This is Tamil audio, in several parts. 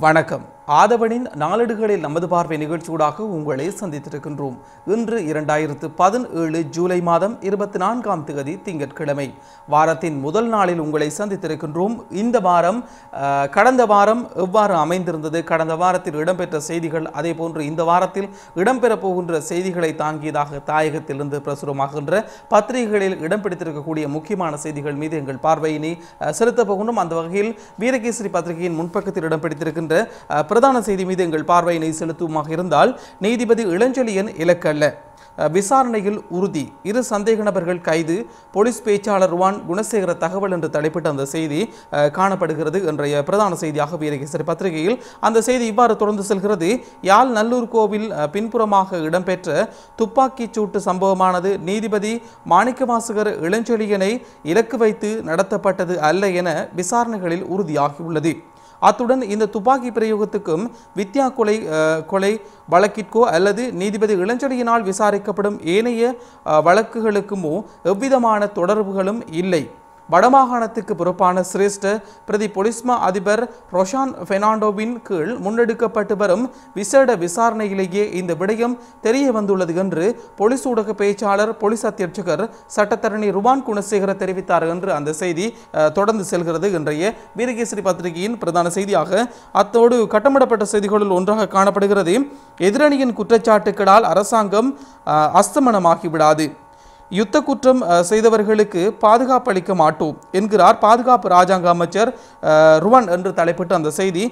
வணக்கம். ஆதவனின் நாளேடுகளில் நமது பார்வை நிகழ்ச்சியூடாக உங்களை சந்தித்திருக்கின்றோம். இன்று 2017 ஜூலை மாதம் 24ஆம் தேதி திங்கட்கிழமை. வாரத்தின் முதல் நாளில் உங்களை சந்தித்திருக்கின்றோம். இந்த வாரம் கடந்த வாரம் எவ்வாறு அமைந்திருந்தது, கடந்த வாரத்தில் இடம்பெற்ற செய்திகள், அதே போன்று இந்த வாரத்தில் இடம்பெறப் போகின்ற செய்திகளை தாங்கியதாக தாயகத்திலிருந்து பிரசுரமாகின்ற பத்திரிகைகளில் இடம் பிடித்திருக்கக்கூடிய முக்கியமான செய்திகள் மீது எங்கள் பார்வையினை செலுத்தப் போகின்றோம். அந்த வகையில் வீரகேசரி பத்திரிகையின் முன்பக்கத்தில் இடம் பிடித்திருக்கின்ற பிரதான செய்தி மீது எங்கள் பார்வையினை செலுத்துவமாக இருந்தால், நீதிபதி இளஞ்செழியன் இலக்கல்ல, விசாரணையில் உறுதி, இரு சந்தேக நபர்கள் கைது, போலீஸ் பேச்சாளர் ருவான் குணசேகர தகவல் என்று தலைப்பிட்ட அந்த செய்தி காணப்படுகிறது. இன்றைய பிரதான செய்தியாக வீரகேசரி பத்திரிகையில் அந்த செய்தி இவ்வாறு தொடர்ந்து செல்கிறது. யாழ் நல்லூர் கோவில் பின்புறமாக இடம்பெற்ற துப்பாக்கிச் சூட்டு சம்பவமானது நீதிபதி மாணிக்கவாசகர் இளஞ்செழியனை இலக்கு வைத்து நடத்தப்பட்டது அல்ல என விசாரணைகளில் உறுதியாகியுள்ளது. அத்துடன் இந்த துப்பாக்கி பிரயோகத்துக்கும் வித்யா கொலை வழக்கிற்கோ அல்லது நீதிபதி இளஞ்செழியனால் விசாரிக்கப்படும் ஏனைய வழக்குகளுக்குமோ எவ்விதமான தொடர்புகளும் இல்லை. வடமாகாணத்துக்கு பொறுப்பான சிரேஷ்ட பிரதி பொலிஸ்மா அதிபர் ரொஷான் பெர்னாண்டோவின் கீழ் முன்னெடுக்கப்பட்டு வரும் விசேட விசாரணையிலேயே இந்த விடயம் தெரிய வந்துள்ளது என்று போலீஸ் ஊடக பேச்சாளர் போலீஸ் அத்தியட்சகர் சட்டத்தரணி ருவான் குணசேகர தெரிவித்தார் என்று அந்த செய்தி தொடர்ந்து செல்கிறது. இன்றைய வீரகேசரி பத்திரிகையின் பிரதான செய்தியாக அத்தோடு கட்டமிடப்பட்ட செய்திகளில் ஒன்றாக காணப்படுகிறது. எதிரணியின் குற்றச்சாட்டுகளால் அரசாங்கம் அஸ்தமனமாகிவிடாது, யுத்த குற்றம் செய்தவர்களுக்கு பாதுகாப்பு அளிக்க மாட்டோம் என்கிறார் பாதுகாப்பு ராஜாங்க அமைச்சர் ருவான் என்று தலைப்பிட்ட அந்த செய்தி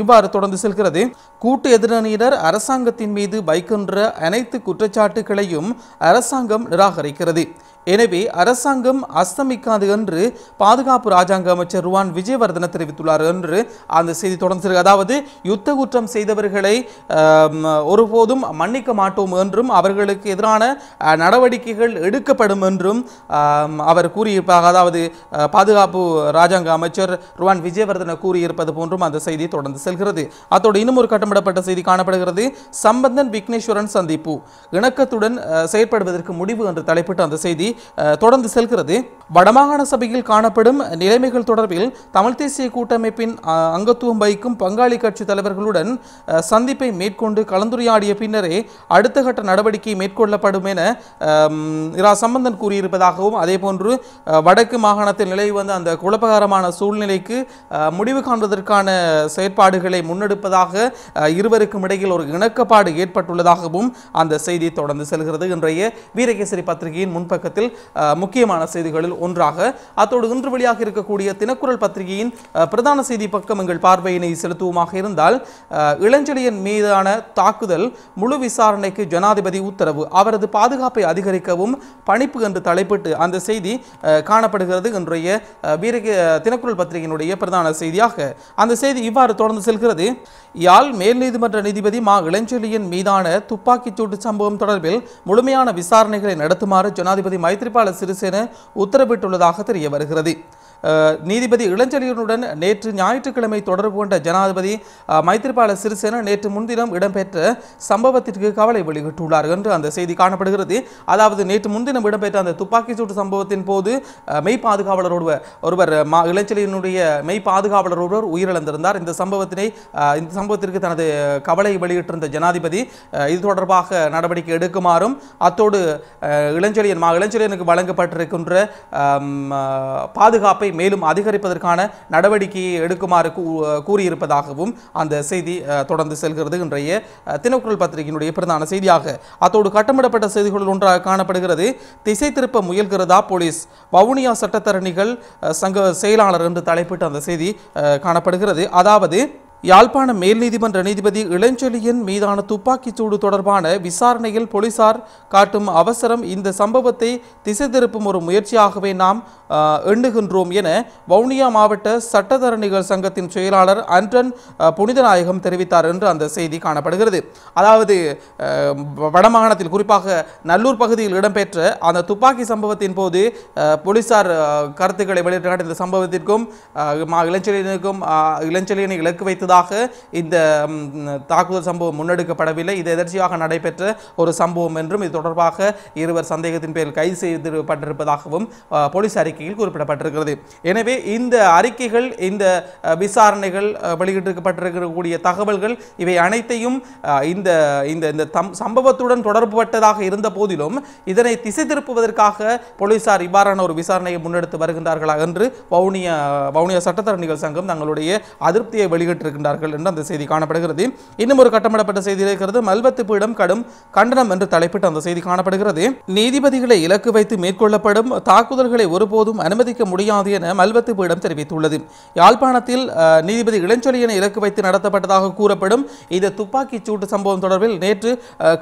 இவ்வாறு தொடர்ந்து செல்கிறது. கூட்டு எதிரணியினர் அரசாங்கத்தின் மீது வைக்கின்ற அனைத்து குற்றச்சாட்டுகளையும் அரசாங்கம் நிராகரிக்கிறது. எனவே அரசாங்கம் அஸ்தமிக்காது என்று பாதுகாப்பு ராஜாங்க அமைச்சர் ருவான் விஜயவர்தன தெரிவித்துள்ளார் என்று அந்த செய்தி தொடர்ந்து. அதாவது யுத்த குற்றம் செய்தவர்களை ஒருபோதும் மன்னிக்க மாட்டோம் என்றும் அவர்களுக்கு எதிரான நடவடிக்கைகள் எடுக்கப்படும் என்றும் அவர் கூறியிருப்பார். அதாவது பாதுகாப்பு ராஜாங்க அமைச்சர் ருவான் விஜயவர்தன கூறியிருப்பது போன்றும் அந்த செய்தி தொடர்ந்து செல்கிறது. அத்தோடு இன்னும் ஒரு கட்டமிடப்பட்ட செய்தி காணப்படுகிறது. சம்பந்தன் விக்னேஸ்வரன் சந்திப்பு, இணக்கத்துடன் செயற்படுவதற்கு முடிவு என்று தலைப்பிட்ட அந்த செய்தி தொடர்ந்து செல்கிறது. வடமாகாண சபையில் காணப்படும் நிலைமைகள் தொடர்பில் தமிழ் தேசிய கூட்டமைப்பின் அங்கத்துவம் வகிக்கும் பங்காளி கட்சி தலைவர்களுடன் சந்திப்பை மேற்கொண்டு கலந்துரையாடிய பின்னரே அடுத்த கட்ட நடவடிக்கை மேற்கொள்ளப்படும் என இரா சம்பந்தன் கூறியிருப்பதாகவும், அதே போன்று வடக்கு மாகாணத்தில் நிலவி வந்த அந்த குழப்பகரமான சூழ்நிலைக்கு முடிவு காண்பதற்கான செயற்பாடுகளை முன்னெடுப்பதாக இருவருக்கும் இடையில் ஒரு இணக்கப்பாடு ஏற்பட்டுள்ளதாகவும் அந்த செய்தி தொடர்ந்து செல்கிறது. இன்றைய வீரகேசரி பத்திரிகையின் முன்பக்கத்தில் முக்கியமான செய்திகளில் ஒன்றாக. அத்தோடு இன்று வெளியாக இருக்கக்கூடிய தினக்குரல் பத்திரிகையின் பிரதான செய்தி பக்கம் எங்கள் பார்வையினை செலுத்துவமாக இருந்தால், இளஞ்செழியன் மீதான தாக்குதல் முழு விசாரணைக்கு ஜனாதிபதி உத்தரவு, அவரது பாதுகாப்பை அதிகரிக்கவும் பணிப்பு என்று தலைப்பிட்டு அந்த செய்தி காணப்படுகிறது. இன்றைய தினக்குரல் பத்திரிகையினுடைய பிரதான செய்தியாக அந்த செய்தி இவ்வாறு தொடர்ந்து செல்கிறது. யாழ் மேல் நீதிமன்ற நீதிபதி மா இளஞ்செழியன் மீதான துப்பாக்கிச் சூட்டு சம்பவம் தொடர்பில் முழுமையான விசாரணைகளை நடத்துமாறு ஜனாதிபதி மைத்ரிபால சிறிசேன உத்தரவிட்டுள்ளதாக தெரிய வருகிறது. நீதிபதி இளஞ்செழியனுடன் நேற்று ஞாயிற்றுக்கிழமை தொடர்பு கொண்ட ஜனாதிபதி மைத்ரிபால சிறிசேன நேற்று முன்தினம் இடம்பெற்ற சம்பவத்திற்கு கவலை வெளியிட்டுள்ளார் என்று அந்த செய்தி காணப்படுகிறது. அதாவது நேற்று முன்தினம் இடம்பெற்ற அந்த துப்பாக்கிச் சூட்டு சம்பவத்தின் போது மெய் பாதுகாவலர் ஒருவர் இளஞ்செழியனுடைய மெய் பாதுகாவலர் ஒருவர் உயிரிழந்திருந்தார். இந்த சம்பவத்திற்கு தனது கவலை வெளியிட்டிருந்த ஜனாதிபதி இது தொடர்பாக நடவடிக்கை எடுக்குமாறும், அத்தோடு இளஞ்செழியனுக்கு வழங்கப்பட்டிருக்கின்ற பாதுகாப்பை மேலும் அதிகரிப்பதற்கான நடவடிக்கையை எடுக்குமாறு கூறியிருப்பதாகவும் அந்த செய்தி தொடர்ந்து செல்கிறது. இன்றைய தினக்குரல் பத்திரிகையினுடைய பிரதான செய்தியாக அத்தோடு கட்டமிடப்பட்ட செய்திகளில் ஒன்றாக காணப்படுகிறது. திசை திருப்ப முயல்கிறதா போலீஸ், வவுனியா சட்டத்தரணிகள் சங்க செயலாளர் என்று தலைப்பிட்ட அந்த செய்தி காணப்படுகிறது. அதாவது யாழ்ப்பாண மேல் நீதிமன்ற நீதிபதி இளஞ்செழியன் மீதான துப்பாக்கிச் சூடு தொடர்பான விசாரணையில் போலீசார் காட்டும் அவசரம் இந்த சம்பவத்தை திசை திருப்பும் ஒரு முயற்சியாகவே நாம் எண்ணுகின்றோம் என வவுனியா மாவட்ட சட்டத்தரணிகள் சங்கத்தின் செயலாளர் அன்றன் புனிதநாயகம் தெரிவித்தார் என்று அந்த செய்தி காணப்படுகிறது. அதாவது வடமாகாணத்தில் குறிப்பாக நல்லூர் பகுதியில் இடம்பெற்ற அந்த துப்பாக்கி சம்பவத்தின் போது போலீசார் கருத்துக்களை வெளியிட்ட இந்த சம்பவத்திற்கும் இளஞ்செழியனை இலக்கு வைத்து திட்டமிட்டதாக இந்த தாக்குதல் சம்பவம் முன்னெடுக்கப்படவில்லை. இது எதர்ச்சியாக நடைபெற்ற ஒரு சம்பவம் என்றும் இது தொடர்பாக இருவர் சந்தேகத்தின் பேரில் கைது செய்யப்பட்டிருப்பதாகவும் போலீஸ் அறிக்கையில் குறிப்பிடப்பட்டிருக்கிறது. எனவே இந்த அறிக்கைகள், இந்த விசாரணைகள், வெளியிட்டிருக்கப்பட்டிருக்கக்கூடிய தகவல்கள் இவை அனைத்தையும் இந்த இந்த சம்பவத்துடன் தொடர்புபட்டதாக இருந்த போதிலும் இதனை திசை திருப்புவதற்காக போலீசார் இவ்வாறான ஒரு விசாரணையை முன்னெடுத்து வருகின்றார்களா என்று வவுனியா சட்டத்தரணிகள் சங்கம் தங்களுடைய அதிருப்தியை வெளியிட்டிருக்கின்றார்கள் என்று அந்த செய்தி காணப்படுகிறது. இன்னும் ஒரு கட்டமிடப்பட்ட செய்தி இருக்கிறது. மல்வத்து பீடம் கடும் கண்டனம் என்று தலைப்பிட்டு அந்த செய்தி காணப்படுகிறது. நீதிபதிகளை இலக்கு வைத்து மேற்கொள்ளப்படும் தாக்குதல்களை ஒருபோதும் அனுமதிக்க முடியாது என மல்வத்து பீடம் தெரிவித்துள்ளது. யாழ்ப்பாணத்தில் நீதிபதி இளஞ்சொலியனை இலக்கு வைத்து நடத்தப்பட்டதாக கூறப்படும் இந்த துப்பாக்கிச் சூட்டு சம்பவம் தொடர்பில் நேற்று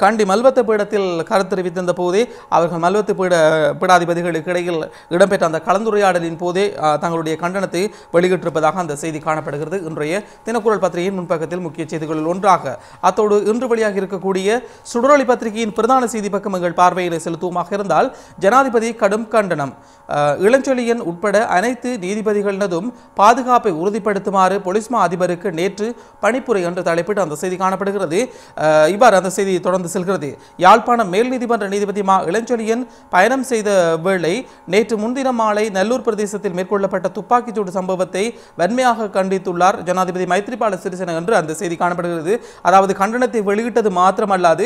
கண்டி மல்வத்து பீடத்தில் கருத்து தெரிவித்திருந்த போதே அவர்கள் மல்வத்து பீடாதிபதிகளுக்கு இடையில் இடம்பெற்ற அந்த கலந்துரையாடலின் போதே தங்களுடைய கண்டனத்தை வெளியிட்டிருப்பதாக அந்த செய்தி காணப்படுகிறது. இன்றைய தினக்குரல் பத்திரிகையின் முன்பக்கத்தில் முக்கிய செய்திகளில் ஒன்றாக. அத்தோடு இன்று வெளியாக இருக்கக்கூடிய சுடரொளி பத்திரிகையின் பிரதான செய்தி பக்கம் எங்கள் பார்வையில் செலுத்துவமாக இருந்தால் ஜனாதிபதி கடும் கண்டனம். இளஞ்சொலியன் உட்பட அனைத்து நீதிபதிகளினதும் பாதுகாப்பை உறுதிப்படுத்துமாறு போலீஸ் மா அதிபருக்கு நேற்று பணிப்புரை என்று தலைப்பிட்டு அந்த செய்தி காணப்படுகிறது. இவ்வாறு அந்த செய்தி தொடர்ந்து செல்கிறது. யாழ்ப்பாணம் மேல் நீதிமன்ற நீதிபதி மா இளஞ்சொலியன் பயணம் செய்த வேளை நேற்று முன்தினம் மாலை நல்லூர் பிரதேசத்தில் மேற்கொள்ளப்பட்ட துப்பாக்கிச்சூடு சம்பவத்தை வன்மையாக கண்டித்துள்ளார் ஜனாதிபதி மைத்ரிபால சிறிசேன என்று அந்த செய்தி காணப்படுகிறது. அதாவது கண்டனத்தை வெளியிட்டது மாத்திரமல்லாது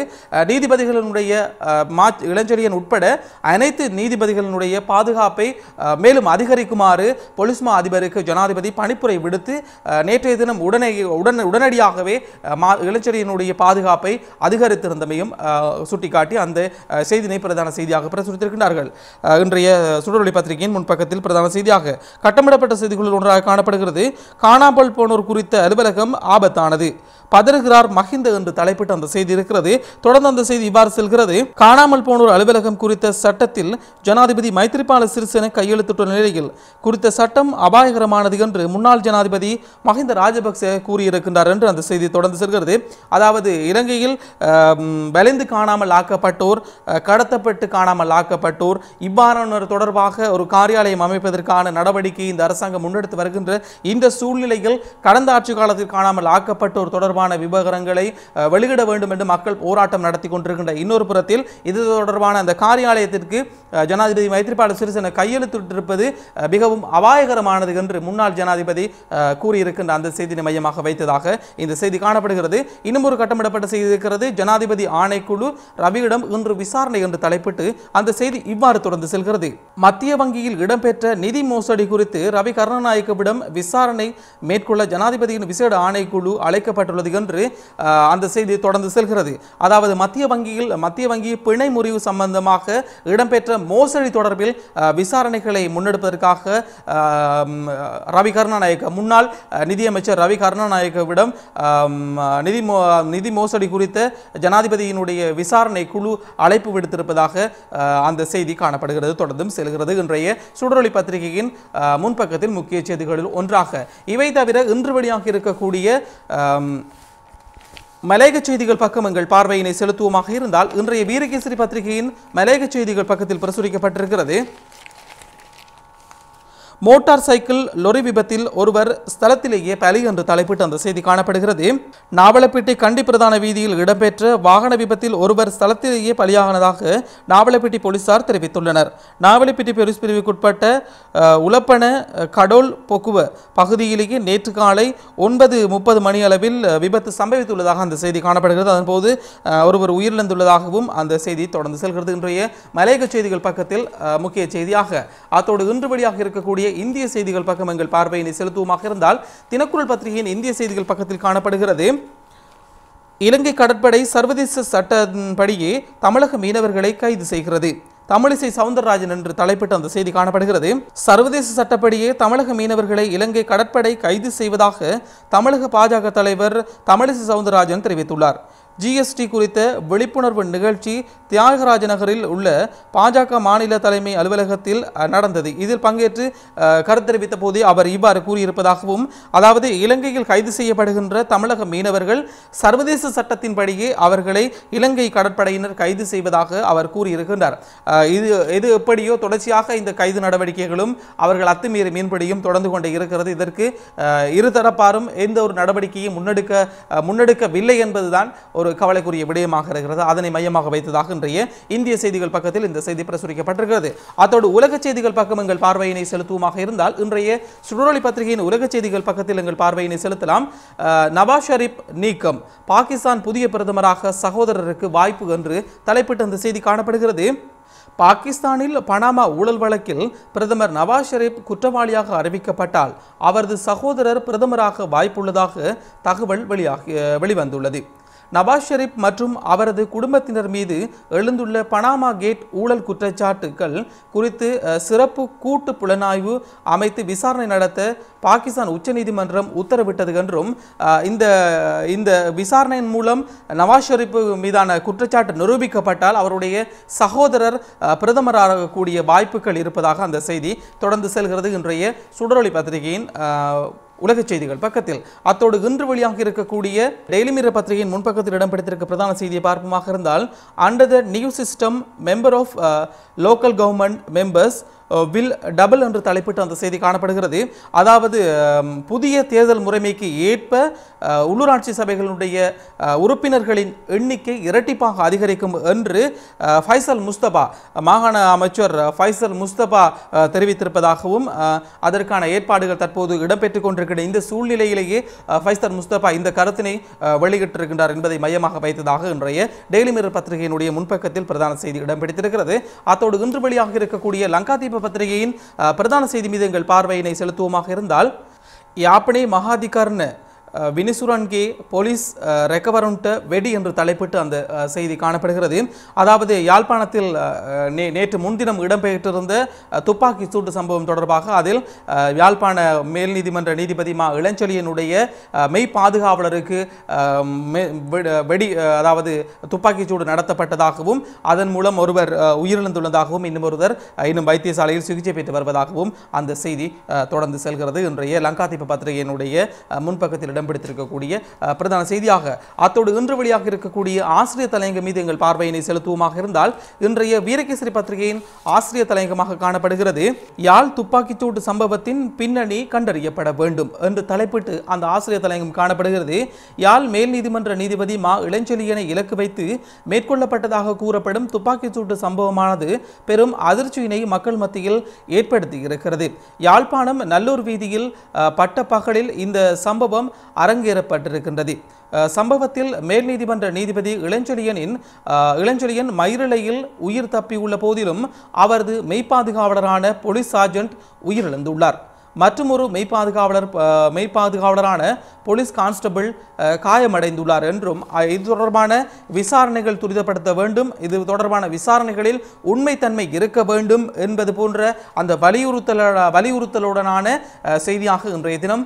நீதிபதிகளினுடைய இளஞ்சொலியன் உட்பட அனைத்து நீதிபதிகளினுடைய பாதுகாப்பை மேலும் அதிகரிக்குமாறு போலீஸ் மா அதிபருக்கு ஜனாதிபதி பணிப்புரை விடுத்து நேற்றைய தினம் உடனடியாகவே இளஞ்சொலியனுடைய பாதுகாப்பை அதிகரித்திருந்தமையும் சுட்டிக்காட்டி அந்த செய்தினை பிரதான செய்தியாக பிரசுரித்திருக்கிறார்கள். இன்றைய சுடரொளி பத்திரிகையின் முன்பக்கத்தில் பிரதான செய்தியாக கட்டமிடப்பட்ட செய்திகளில் ஒன்றாக காணப்படுகிறது. காணாமல் போனோர் குறித்த அலுவலகம் ஆபத்தானது, பதறுகிறார் மஹிந்த என்று தலைப்பிட்டு அந்த செய்தி இருக்கிறது. தொடர்ந்து அந்த செய்தி இவ்வாறு செல்கிறது. காணாமல் போனோர் அலுவலகம் குறித்த சட்டத்தில் ஜனாதிபதி மைத்ரிபால சிறிசேன கையெழுத்திட்ட நிலையில் குறித்த சட்டம் அபாயகரமானது என்று முன்னாள் ஜனாதிபதி மஹிந்த ராஜபக்ச கூறியிருக்கின்றார் என்று அந்த செய்தி தொடர்ந்து செல்கிறது. அதாவது இலங்கையில் வலிந்து காணாமல் ஆக்கப்பட்டோர், கடத்தப்பட்டு காணாமல் ஆக்கப்பட்டோர் இவ்வாறான தொடர்பாக ஒரு காரியாலயம் அமைப்பதற்கான நடவடிக்கை இந்த அரசாங்கம் முன்னெடுத்து வருகின்ற இந்த சூழ்நிலையில் கடந்த ஆட்சி காலத்தில் காணாமல் ஆக்கப்பட்டோர் தொடர்பான விவகாரங்களை வெளியிட வேண்டும் என்று மக்கள் போராட்டம் நடத்தி கொண்டிருக்கின்ற இன்னொரு புறத்தில் இது தொடர்பான அந்த காரியாலயத்திற்கு ஜனாதிபதி மைத்ரிபால சிறிசேன கையெழுத்திட்டிருப்பது மிகவும் அபாயகரமானது என்று முன்னாள் ஜனாதிபதி கூறியிருக்கின்ற அந்த செய்தியை மையமாக வைத்ததாக இந்த செய்தி காணப்படுகிறது. இன்னும் ஒரு கட்டமிடப்பட்ட செய்தி இருக்கிறது. ஜனாதிபதி ஆணைக்குழு ரவியிடம் இன்று விசாரணை என்று தலைப்பிட்டு அந்த செய்தி இவ்வாறு தொடர்ந்து செல்கிறது. மத்திய வங்கியில் இடம்பெற்ற நிதி மோசடி குறித்து ரவி கருணாநாயக்கவிடம் விசாரணை மேற்கொள்ள ஜனாதிபதியின் விசேட ஆணைக்குழு அழைக்கப்பட்டுள்ளது என்று அந்த செய்தி தொடர்ந்து செல்கிறது. அதாவது மத்திய வங்கி பிணை முறிவு சம்பந்தமாக இடம்பெற்ற மோசடி தொடர்பில் விசாரணைகளை முன்னெடுப்பதற்காக ரவி கருணாநாயக்க முன்னாள் நிதியமைச்சர் ரவி கருணாநாயக்கவிடம் நிதி மோசடி குறித்த ஜனாதிபதியினுடைய விசாரணை குழு அழைப்பு விடுத்திருப்பதாக அந்த செய்தி காணப்படுகிறது. தொடர்ந்தும் செல்கிறது. இன்றைய சுடரொளி பத்திரிகையின் முன்பக்கத்தில் முக்கிய செய்திகளில் ஒன்றாக. இவை தவிர இன்று வெளியாக இருக்கக்கூடிய மலையக செய்திகள் பக்கம் எங்கள் பார்வையினை செலுத்துவோமாக இருந்தால் இன்றைய வீரகேசரி பத்திரிகையின் மலையக செய்திகள் பக்கத்தில் பிரசுரிக்கப்பட்டிருக்கிறது. மோட்டார் சைக்கிள் லொரி விபத்தில் ஒருவர் ஸ்தலத்திலேயே பலி என்று தலைப்பிட்டு அந்த செய்தி காணப்படுகிறது. நாவலப்பிட்டி கண்டி பிரதான வீதியில் இடம்பெற்ற வாகன விபத்தில் ஒருவர் ஸ்தலத்திலேயே பலியானதாக நாவலப்பிட்டி போலீசார் தெரிவித்துள்ளனர். நாவலப்பிட்டி போலீஸ் பிரிவுக்குட்பட்ட உலப்பன கடோல் பொக்குவ பகுதியிலேயே நேற்று காலை 9:30 மணி அளவில் விபத்து சம்பவித்துள்ளதாக அந்த செய்தி காணப்படுகிறது. அதன்போது ஒருவர் உயிரிழந்துள்ளதாகவும் அந்த செய்தி தொடர்ந்து செல்கிறது. இன்றைய மலையக செய்திகள் பக்கத்தில் முக்கிய செய்தியாக. அத்தோடு இன்று வெளியாக இருக்கக்கூடிய இந்திய செய்திகள் பக்கம் எங்கள் பார்வையினை செலுத்துவமாக இருந்தால் தினக்குரல் பத்திரிகையின் இந்திய செய்திகள் பக்கத்தில் காணப்படுகிறது. இலங்கை கடற்படை சர்வதேச சட்டப்படியே தமிழக மீனவர்களை கைது செய்கிறது. தமிழிசை சவுந்தரராஜன் என்று தலைப்பிட்டு அந்த செய்தி காணப்படுகிறது. சர்வதேச சட்டப்படியே தமிழக மீனவர்களை இலங்கை கடற்படை கைது செய்வதாக தமிழக பாஜக தலைவர் தமிழிசை சவுந்தரராஜன் தெரிவித்துள்ளார். ஜிஎஸ்டி குறித்த விழிப்புணர்வு நிகழ்ச்சி தியாகராஜ நகரில் உள்ள பாஜக மாநில தலைமை அலுவலகத்தில் நடந்தது. இதில் பங்கேற்று கருத்து தெரிவித்த போதே அவர் இவ்வாறு கூறியிருப்பதாகவும், அதாவது இலங்கையில் கைது செய்யப்படுகின்ற தமிழக மீனவர்கள் சர்வதேச சட்டத்தின்படியே அவர்களை இலங்கை கடற்படையினர் கைது செய்வதாக அவர் கூறியிருக்கின்றார். இது எப்படியோ தொடர்ச்சியாக இந்த கைது நடவடிக்கைகளும் அவர்கள் அத்துமீறி மீன்பிடியும் தொடர்ந்து கொண்டே இருக்கிறது. இதற்கு இருதரப்பாரும் எந்த ஒரு நடவடிக்கையும் முன்னெடுக்கவில்லை என்பதுதான் ஒரு கவலைக்குரிய விடயமாக இருக்கிறது. அதனை மையமாக வைத்ததாக இன்றைய இந்திய செய்திகள் பக்கத்தில் இந்த செய்தி பிரசுரிக்கப்பட்டிருக்கிறது. அதோடு உலக செய்திகள் பக்கம் எங்கள் பார்வையினை செலுத்துவமாக இருந்தால் இன்றைய சுடரொளி பத்திரிகையின் உலக செய்திகள் பக்கத்தில் எங்கள் பார்வையினை செலுத்தலாம். நவாஸ் ஷரீப் நீக்கம், பாகிஸ்தான் புதிய பிரதமராக சகோதரருக்கு வாய்ப்பு என்று தலைப்பிட்ட அந்த செய்தி காணப்படுகிறது. பாகிஸ்தானில் பனாமா ஊழல் வழக்கில் பிரதமர் நவாஸ் ஷரீப் குற்றவாளியாக அறிவிக்கப்பட்டால் அவரது சகோதரர் பிரதமராக வாய்ப்புள்ளதாக தகவல் வெளிவந்துள்ளது. நவாஸ் ஷரீப் மற்றும் அவரது குடும்பத்தினர் மீது எழுந்துள்ள பனாமா கேட் ஊழல் குற்றச்சாட்டுகள் குறித்து சிறப்பு கூட்டு புலனாய்வு அமைத்து விசாரணை நடத்த பாகிஸ்தான் உச்சநீதிமன்றம் உத்தரவிட்டது என்றும், இந்த விசாரணையின் மூலம் நவாஸ் ஷரீப் மீதான குற்றச்சாட்டு நிரூபிக்கப்பட்டால் அவருடைய சகோதரர் பிரதமராகக்கூடிய வாய்ப்புகள் இருப்பதாக அந்த செய்தி தொடர்ந்து செல்கிறது இன்றைய சுடரொளி பத்திரிகையின் உலக செய்திகள் பக்கத்தில். அத்தோடு இன்று வெளியாக இருக்கக்கூடிய டெய்லி மிரர் பத்திரிகையின் முன்பக்கத்தில் இடம்பெடுத்திருக்க பிரதான செய்தியை பார்ப்போமாக இருந்தால், under the new system member of local government members will double என்று தலைப்பிட்டு அந்த செய்தி காணப்படுகிறது. அதாவது புதிய தேர்தல் முறைமைக்கு ஏற்ப உள்ளூராட்சி சபைகளுடைய உறுப்பினர்களின் எண்ணிக்கை இரட்டிப்பாக அதிகரிக்கும் என்று ஃபைசல் முஸ்தபா, மாகாண அமைச்சர் ஃபைசல் முஸ்தபா தெரிவித்திருப்பதாகவும், அதற்கான ஏற்பாடுகள் தற்போது இடம்பெற்றுக் கொண்டிருக்கிற இந்த சூழ்நிலையிலேயே ஃபைசல் முஸ்தபா இந்த கருத்தினை வெளியிட்டிருக்கின்றார் என்பதை மையமாக வைத்ததாக இன்றைய டெய்லி மிரர் பத்திரிகையினுடைய முன்பக்கத்தில் பிரதான செய்தி இடம்பெற்றிருக்கிறது. அத்தோடு இன்று வெளியாக இருக்கக்கூடிய லங்காதீப பத்திரிகையின் பிரதான செய்தி மீது எங்கள் பார்வையினை செலுத்துவோமாக இருந்தால், யாப்பனே மகாதிகார்ன வினிசுரன்கே போலீஸ் ரெக்கவருண்ட வெடி என்று தலைப்பிட்டு அந்த செய்தி காணப்படுகிறது. அதாவது யாழ்ப்பாணத்தில் நேற்று முன்தினம் இடம்பெற்றிருந்த துப்பாக்கி சூட்டு சம்பவம் தொடர்பாக அதில் யாழ்ப்பாண மேல் நீதிமன்ற நீதிபதி மா இளஞ்செழியனுடைய மெய் பாதுகாவலருக்கு அதாவது துப்பாக்கி சூடு நடத்தப்பட்டதாகவும், அதன் மூலம் ஒருவர் உயிரிழந்துள்ளதாகவும், இன்னும் வைத்தியசாலையில் சிகிச்சை பெற்று வருவதாகவும் அந்த செய்தி தொடர்ந்து செல்கிறது. இன்றைய லங்காதீப பத்திரிகையினுடைய முன்பக்கத்தில் இடம்பெடுத்திருக்கக்கூடிய பிரதான செய்தியாக. அத்தோடு இன்று வெளியாக இருக்கக்கூடிய ஆசிரியர் தலையங்கம் மீது எங்கள் பார்வையினை செலுத்துவமாக இருந்தால், இன்றைய வீரகேசரி பத்திரிகையின் ஆசிரியர் தலையங்கமாக காணப்படுகிறது. யாழ் துப்பாக்கிச்சூட்டு சம்பவத்தின் பின்னணி கண்டறியப்பட வேண்டும் என்று தலைப்பிட்டு அந்த ஆசிரியர் தலையங்கம் காணப்படுகிறது. யாழ் மேல் நீதிமன்ற நீதிபதி மா இளஞ்செழியனை இலக்கு வைத்து மேற்கொள்ளப்பட்டதாக கூறப்படும் துப்பாக்கிச்சூட்டு சம்பவமானது பெரும் அதிர்ச்சியினை மக்கள் மத்தியில் ஏற்படுத்தி இருக்கிறது. யாழ்ப்பாணம் நல்லூர் வீதியில் பட்ட பகலில் இந்த சம்பவம் அரங்கேறப்பட்டிருக்கின்றது. சம்பவத்தில் மேல் நீதிமன்ற நீதிபதி இளஞ்செழியன் மயிரிழையில் உயிர் தப்பியுள்ள போதிலும் அவரது மெய்ப்பாதுகாவலரான போலீஸ் சார்ஜென்ட் உயிரிழந்துள்ளார். மற்றும் ஒரு மெய்ப்பாதுகாவலரான போலீஸ் கான்ஸ்டபிள் காயமடைந்துள்ளார் என்றும், இது தொடர்பான விசாரணைகள் துரிதப்படுத்த வேண்டும், இது தொடர்பான விசாரணைகளில் உண்மைத்தன்மை இருக்க வேண்டும் என்பது போன்ற அந்த வலியுறுத்தலுடனான செய்தியாக இன்றைய தினம்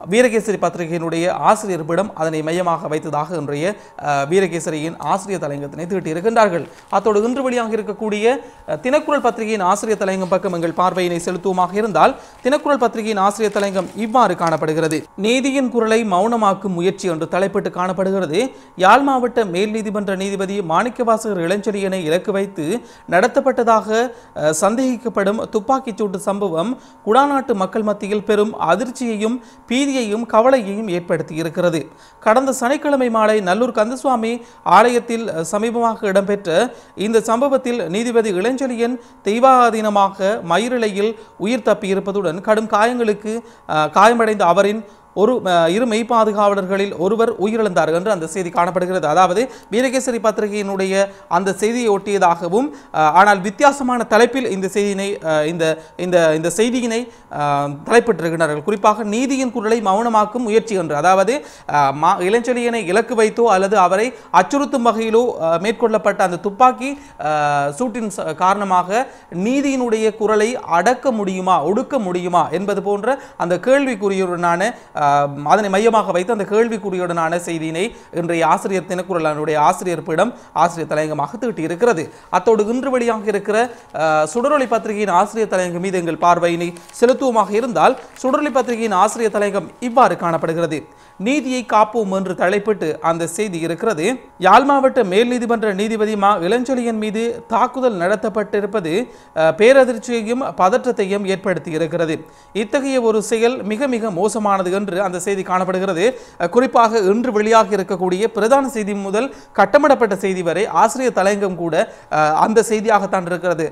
வீரகேசரி பத்திரிகையினுடைய ஆசிரியர்களிடம் அதனை மையமாக வைத்ததாக இன்றைய வீரகேசரியின் ஆசிரியர் தலையங்கத்தினை தீட்டியிருக்கின்றார்கள். அத்தோடு இன்று வெளியாக இருக்கக்கூடிய தினக்குரல் பத்திரிகையின் ஆசிரியர் தலையங்கம் பக்கம் எங்கள் பார்வையினை செலுத்துவமாக இருந்தால், தினக்குரல் பத்திரிகையின் ஆசிரியர் தலையங்கம் இவ்வாறு காணப்படுகிறது. நீதியின் குரலை மௌனமாக்கும் முயற்சி என்று தலைப்பிட்டு காணப்படுகிறது. யாழ் மாவட்ட மேல் நீதிமன்ற நீதிபதி மாணிக்கவாசகர் இளஞ்செழியனை இலக்கு வைத்து நடத்தப்பட்டதாக சந்தேகிக்கப்படும் துப்பாக்கிச்சூட்டு சம்பவம் குடாநாட்டு மக்கள் மத்தியில் பெரும் அதிர்ச்சியையும் கவலையையும் ஏற்படுத்தி இருக்கிறது. கடந்த சனிக்கிழமை மாலை நல்லூர் கந்தசுவாமி ஆலயத்தில் சமீபமாக இடம்பெற்ற இந்த சம்பவத்தில் நீதிபதி இளஞ்செழியன் தெய்வாதீனமாக மயிரிழையில் உயிர் தப்பியிருப்பதுடன் கடும் காயமடைந்த அவரின் இரு மெய்ப்பாதுகாவலர்களில் ஒருவர் உயிரிழந்தார் என்று அந்த செய்தி காணப்படுகிறது. அதாவது வீரகேசரி பத்திரிகையினுடைய அந்த செய்தியை ஒட்டியதாகவும், ஆனால் வித்தியாசமான தலைப்பில் இந்த செய்தியினை தலைப்பிட்டிருக்கிறார்கள். குறிப்பாக நீதியின் குரலை மௌனமாக்கும் முயற்சி என்று, அதாவது இளஞ்செழியனை இலக்கு வைத்தோ அல்லது அவரை அச்சுறுத்தும் வகையிலோ மேற்கொள்ளப்பட்ட அந்த துப்பாக்கி சூட்டின் காரணமாக நீதியினுடைய குரலை அடக்க முடியுமா, ஒடுக்க முடியுமா என்பது போன்ற அந்த கேள்விக்குறியுடனான அதனை மையமாக வைத்து அந்த கேள்விக்குறியுடனான செய்தியினை இன்றைய ஆசிரியர் தினக்குரலானுடைய ஆசிரியர் பீடம் ஆசிரியர் தலையங்கமாக தீட்டியிருக்கிறது. அத்தோடு இன்று வெளியாக இருக்கிற சுடரொளி பத்திரிகையின் ஆசிரியர் தலையங்கம் மீது எங்கள் பார்வையினை செலுத்துவமாக இருந்தால் சுடரொளி பத்திரிகையின் ஆசிரியர் தலையங்கம் இவ்வாறு காணப்படுகிறது. நீதியை காப்போம் என்று தலைப்பிட்டு அந்த செய்தி இருக்கிறது. யாழ் மாவட்ட மேல் நீதிமன்ற நீதிபதி மா இளஞ்செழியன் மீது தாக்குதல் நடத்தப்பட்டிருப்பது பேரதிர்ச்சியையும் பதற்றத்தையும் ஏற்படுத்தி இருக்கிறது. இத்தகைய ஒரு செயல் மிக மிக மோசமானது என்று அந்த செய்தி காணப்படுகிறது. குறிப்பாக இன்று வெளியாக இருக்கக்கூடிய பிரதான செய்தி முதல் கட்டமிடப்பட்ட செய்தி வரை ஆசிரியர் தலையங்கம் கூட அந்த செய்தியாகத்தான் இருக்கிறது.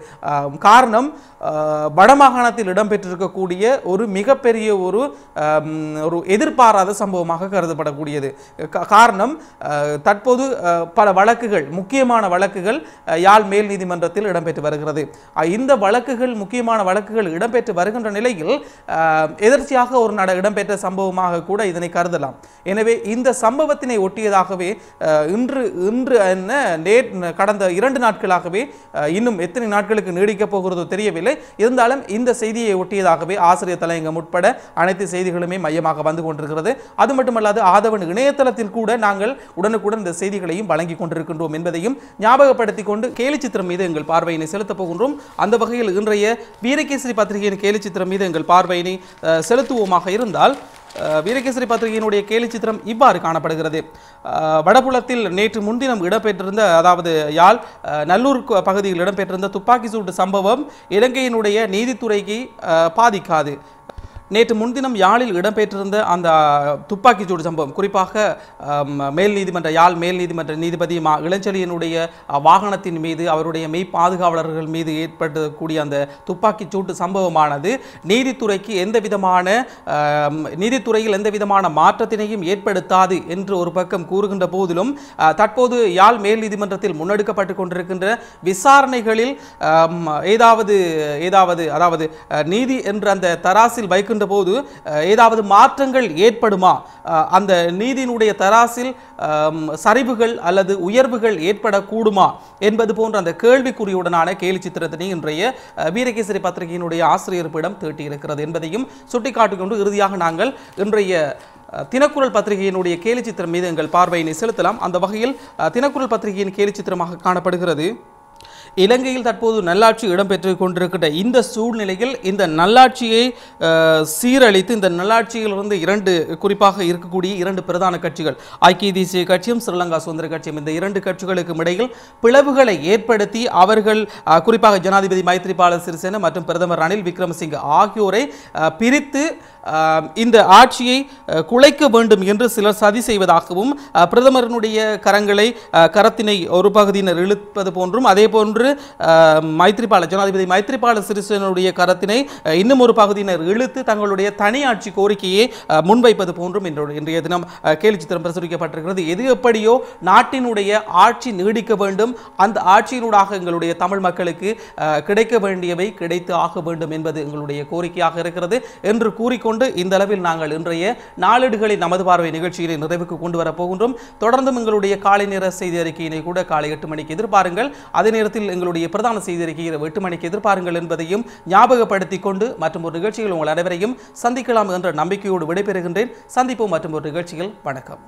காரணம், வடமாகாணத்தில் இடம்பெற்றிருக்கக்கூடிய ஒரு மிகப்பெரிய ஒரு எதிர்பாராத சம்பவமாக கருதப்படக்கூடியது. காரணம், தற்போது பல வழக்குகள், முக்கியமான வழக்குகள் யாழ் மேல் நீதிமன்றத்தில் இடம்பெற்று வருகிறது. இந்த வழக்குகள், முக்கியமான வழக்குகள் இடம்பெற்று வருகின்ற நிலையில் எதிர்ச்சியாக ஒரு இடம்பெற்ற சம்பவமாக கூட இதனை கருதலாம். எனவே இந்த சம்பவத்தினை ஒட்டியதாகவே இன்று கடந்த 2 நாட்களாகவே, இன்னும் எத்தனை நாட்களுக்கு நீடிக்கப் போகிறதோ தெரியவில்லை, இருந்தாலும் இந்த செய்தியை ஒட்டியதாகவே ஆசிரியர் தலையங்கம் உட்பட அனைத்து செய்திகளுமே மையமாக வந்து கொண்டிருக்கிறது. அது மட்டுமல்லாது ஆதவன் இணையதளத்தில் கூட நாங்கள் உடனுக்குடன் இந்த செய்திகளையும் வழங்கிக் கொண்டிருக்கின்றோம் என்பதையும் ஞாபகப்படுத்திக் கொண்டு கேலிச்சித்திரம் மீது எங்கள் பார்வையினை செலுத்தப் போகின்றோம். அந்த வகையில் இன்றைய வீரகேசரி பத்திரிகையின் கேலிச்சித்திரம் மீது எங்கள் பார்வையினை செலுத்துவோமாக இருந்தால், வீரகேசரி பத்திரிகையினுடைய கேலிச்சித்திரம் இவ்வாறு காணப்படுகிறது. வடபுலத்தில் நேற்று முன்தினம் இடம்பெற்றிருந்த, அதாவது யாழ் நல்லூர் பகுதியில் இடம்பெற்றிருந்த துப்பாக்கி சூட்டு சம்பவம் இலங்கையினுடைய நீதித்துறைக்கு பாதிக்காது. நேற்று முன்தினம் யாழில் இடம்பெற்றிருந்த அந்த துப்பாக்கிச்சூடு சம்பவம், குறிப்பாக யாழ் மேல் நீதிமன்ற நீதிபதி மா இளஞ்செழியனுடைய வாகனத்தின் மீது, அவருடைய மெய் பாதுகாவலர்கள் மீது ஏற்படக்கூடிய அந்த துப்பாக்கிச்சூட்டு சம்பவமானது நீதித்துறையில் எந்த விதமான மாற்றத்தினையும் ஏற்படுத்தாது என்று ஒரு பக்கம் கூறுகின்ற போதிலும், தற்போது யாழ் மேல் நீதிமன்றத்தில் முன்னெடுக்கப்பட்டு கொண்டிருக்கின்ற விசாரணைகளில் அதாவது நீதி என்ற அந்த தராசில் வைக்கின்ற போது ஏதாவது மாற்றங்கள் ஏற்படுமா, அந்த நீதியினுடைய தராசில் சரிவுகள் அல்லது உயர்வுகள் ஏற்படக்கூடுமா என்பது போன்ற அந்த கேள்விக்குறியுடனான கேலி சித்திரத்தினை இன்றைய வீரகேசரி பத்திரிகையினுடைய ஆசிரியர்களிடம் தீட்டியிருக்கிறது என்பதையும் சுட்டிக்காட்டிக் கொண்டு இறுதியாக நாங்கள் இன்றைய தினக்குரல் பத்திரிகையினுடைய கேலி சித்திரம் மீது எங்கள் பார்வையினை செலுத்தலாம். அந்த வகையில் தினக்குரல் பத்திரிகையின் கேலி சித்திரமாக காணப்படுகிறது. இலங்கையில் தற்போது நல்லாட்சி இடம்பெற்று கொண்டிருக்கின்ற இந்த சூழ்நிலையில் இந்த நல்லாட்சியை சீரழித்து, இந்த நல்லாட்சியிலிருந்து குறிப்பாக இருக்கக்கூடிய 2 பிரதான கட்சிகள், ஐக்கிய தேசிய கட்சியும் ஸ்ரீலங்கா சுதந்திர கட்சியும், இந்த 2 கட்சிகளுக்கும் இடையில் பிளவுகளை ஏற்படுத்தி அவர்கள், குறிப்பாக ஜனாதிபதி மைத்ரிபால சிறிசேன மற்றும் பிரதமர் ரணில் விக்ரமசிங்கே ஆகியோரை பிரித்து இந்த ஆட்சியை குலைக்க வேண்டும் என்று சிலர் சதி செய்வதாகவும், பிரதமரனுடைய கரத்தினை ஒரு பகுதியினர் இழுப்பது போன்றும், அதே போன்று ஜனாதிபதி மைத்ரிபால சிறிசேனனுடைய கரத்தினை இன்னும் ஒரு பகுதியினர் இழுத்து தங்களுடைய தனி ஆட்சி கோரிக்கையை முன்வைப்பது போன்றும் இன்றைய தினம் கேலி சித்திரம் பிரசுரிக்கப்பட்டிருக்கிறது. எது எப்படியோ நாட்டினுடைய ஆட்சி நீடிக்க வேண்டும், அந்த ஆட்சியினூடாக எங்களுடைய தமிழ் மக்களுக்கு கிடைக்க வேண்டியவை கிடைத்து ஆக வேண்டும் என்பது எங்களுடைய கோரிக்கையாக இருக்கிறது என்று கூறிக்கொண்டு இந்த அளவில் நாங்கள் இன்றைய நாளேடுகளில் நமது பார்வை நிகழ்ச்சியை நிறைவுக்கு கொண்டு வரப் போகின்றோம். தொடர்ந்தும் எங்களுடைய காலை நேர செய்தி அறிக்கையினை கூட காலை 8 மணிக்கு எதிர்பாருங்கள். அதே நேரத்தில் எங்களுடைய பிரதான செய்தி அறிக்கையை 8 மணிக்கு எதிர்பாருங்கள் என்பதையும் ஞாபகப்படுத்திக் கொண்டு மற்றும் ஒரு நிகழ்ச்சியில் உங்கள் அனைவரையும் சந்திக்கலாம் என்ற நம்பிக்கையோடு விடைபெறுகின்றேன். சந்திப்போம் மற்றும் ஒரு நிகழ்ச்சியில். வணக்கம்.